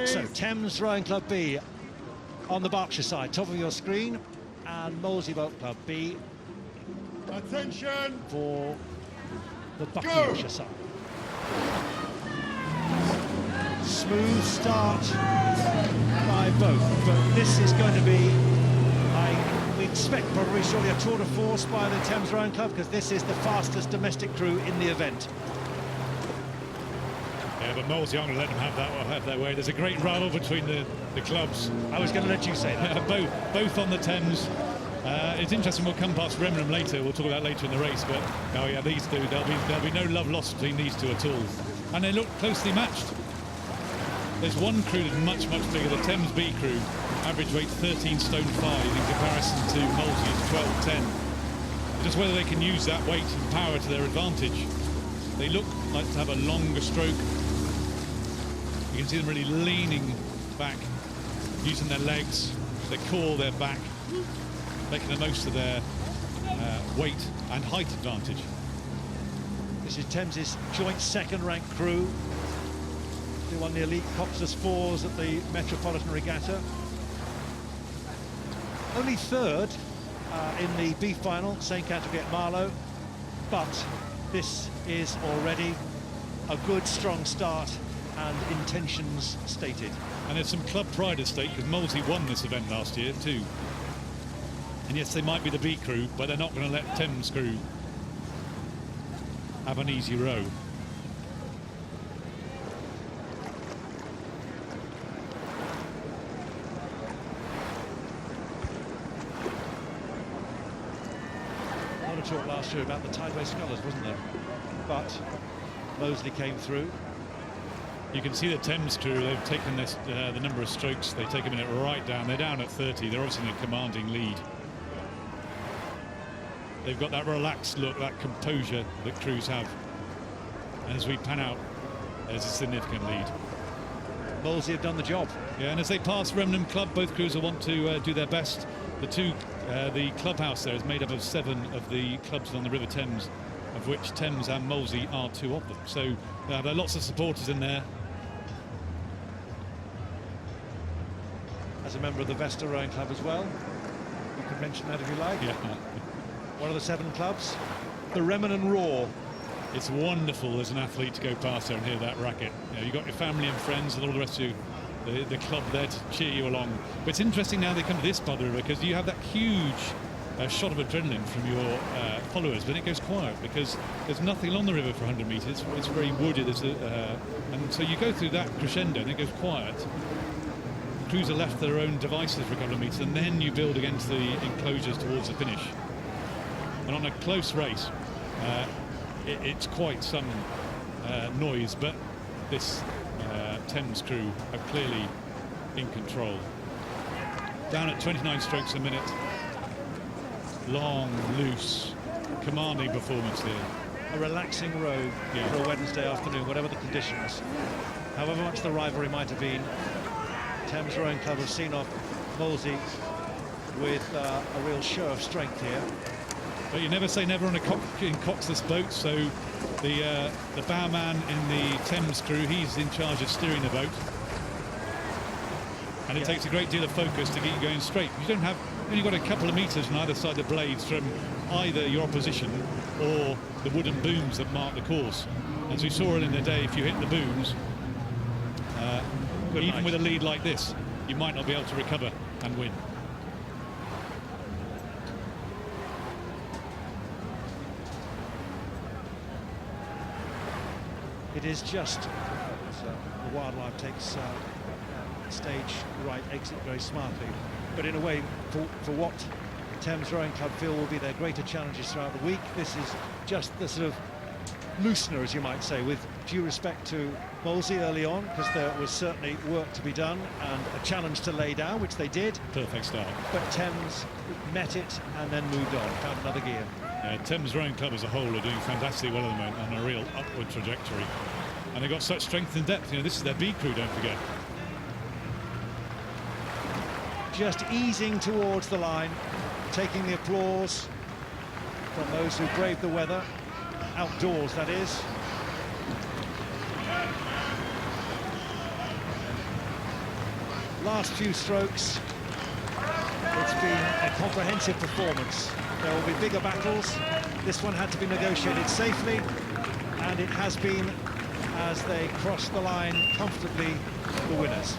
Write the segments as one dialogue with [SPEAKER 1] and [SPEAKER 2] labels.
[SPEAKER 1] So, Thames Rowing Club B on the Berkshire side, top of your screen, and Molesey Boat Club B
[SPEAKER 2] Attention
[SPEAKER 1] for the Buckinghamshire side. Smooth start by both, but this is going to be, we expect probably surely a tour de force by the Thames Rowing Club, because this is the fastest domestic crew in the event.
[SPEAKER 3] Yeah, but Molesey aren't going to let them have their way. There's a great row between the clubs.
[SPEAKER 1] I was going to let you say that.
[SPEAKER 3] Yeah, both on the Thames. It's interesting, we'll come past Remnant later, we'll talk about later in the race, but oh yeah, these two, there'll be no love lost between these two at all. And they look closely matched. There's one crew that's much, much bigger, the Thames B crew, average weight 13 stone 5 in comparison to Molesey's 12.10. Just whether they can use that weight and power to their advantage. They look like to have a longer stroke. You can see them really leaning back, using their legs, their core, their back, making the most of their weight and height advantage.
[SPEAKER 1] This is Thames's joint second-ranked crew. They won the Elite Coxless Fours at the Metropolitan Regatta. Only third in the B final, St Canterbury at Marlow, but this is already a good, strong start and intentions stated.
[SPEAKER 3] And there's some club pride at stake, because Molesey won this event last year too. And yes, they might be the B crew, but they're not going to let Thames crew have an easy row.
[SPEAKER 1] A lot of talk last year about the Tideway Scullers, wasn't there? But Moseley came through.
[SPEAKER 3] You can see the Thames crew, they've taken this, the number of strokes, they've taken it right down. They're down at 30, they're obviously in a commanding lead. They've got that relaxed look, that composure that crews have. And as we pan out, there's a significant lead.
[SPEAKER 1] Molesey have done the job.
[SPEAKER 3] Yeah, and as they pass Remnant Club, both crews will want to do their best. The clubhouse there is made up of 7 of the clubs on the River Thames, of which Thames and Molesey are 2 of them. So there are lots of supporters in there.
[SPEAKER 1] As a member of the Vesta Rowing Club as well, you can mention that if you like.
[SPEAKER 3] Yeah.
[SPEAKER 1] One of the 7 clubs, the Remnant Roar.
[SPEAKER 3] It's wonderful as an athlete to go past there and hear that racket. You know, you've got your family and friends and all the rest of you, the club there to cheer you along. But it's interesting now they come to this part of the river, because you have that huge shot of adrenaline from your followers, but it goes quiet because there's nothing along the river for 100 metres. It's very wooded, and so you go through that crescendo and it goes quiet. The crews are left to their own devices for a couple of metres, and then you build against the enclosures towards the finish. And on a close race, it's quite some noise, but this Thames crew are clearly in control. Down at 29 strokes a minute. Long, loose, commanding performance here.
[SPEAKER 1] A relaxing row for a Wednesday afternoon, whatever the conditions. However much the rivalry might have been, Thames Rowing Club have seen off Molesey with a real show of strength here.
[SPEAKER 3] But you never say never on a Coxless boat, so the bowman in the Thames crew, he's in charge of steering the boat. And it takes a great deal of focus to get you going straight. You don't have, you've got a couple of metres on either side of the blades from either your opposition or the wooden booms that mark the course. As we saw earlier in the day, if you hit the booms, even with a lead like this, you might not be able to recover and win.
[SPEAKER 1] It is just the wildlife takes stage right exit very smartly, but in a way for what Thames Rowing Club feel will be their greater challenges throughout the week, this is just the sort of loosener, as you might say, with due respect to Molesey early on, because there was certainly work to be done and a challenge to lay down, which they did.
[SPEAKER 3] Perfect start.
[SPEAKER 1] But Thames met it and then moved on, found another gear.
[SPEAKER 3] Yeah, Thames Rowing Club as a whole are doing fantastically well at the moment, on a real upward trajectory. And they've got such strength and depth. You know, this is their B crew, don't forget.
[SPEAKER 1] Just easing towards the line, taking the applause from those who braved the weather, outdoors that is. last few strokes, it's been a comprehensive performance. There will be bigger battles. This one had to be negotiated safely, and it has been, as they cross the line comfortably, the winners.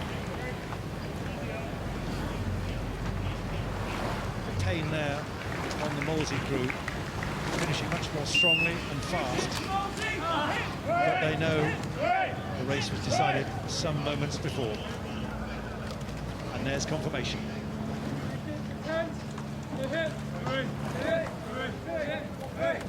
[SPEAKER 1] The pain there on the Molesey crew, finishing much more strongly and fast, but they know the race was decided some moments before. And there's confirmation.
[SPEAKER 4] Hey!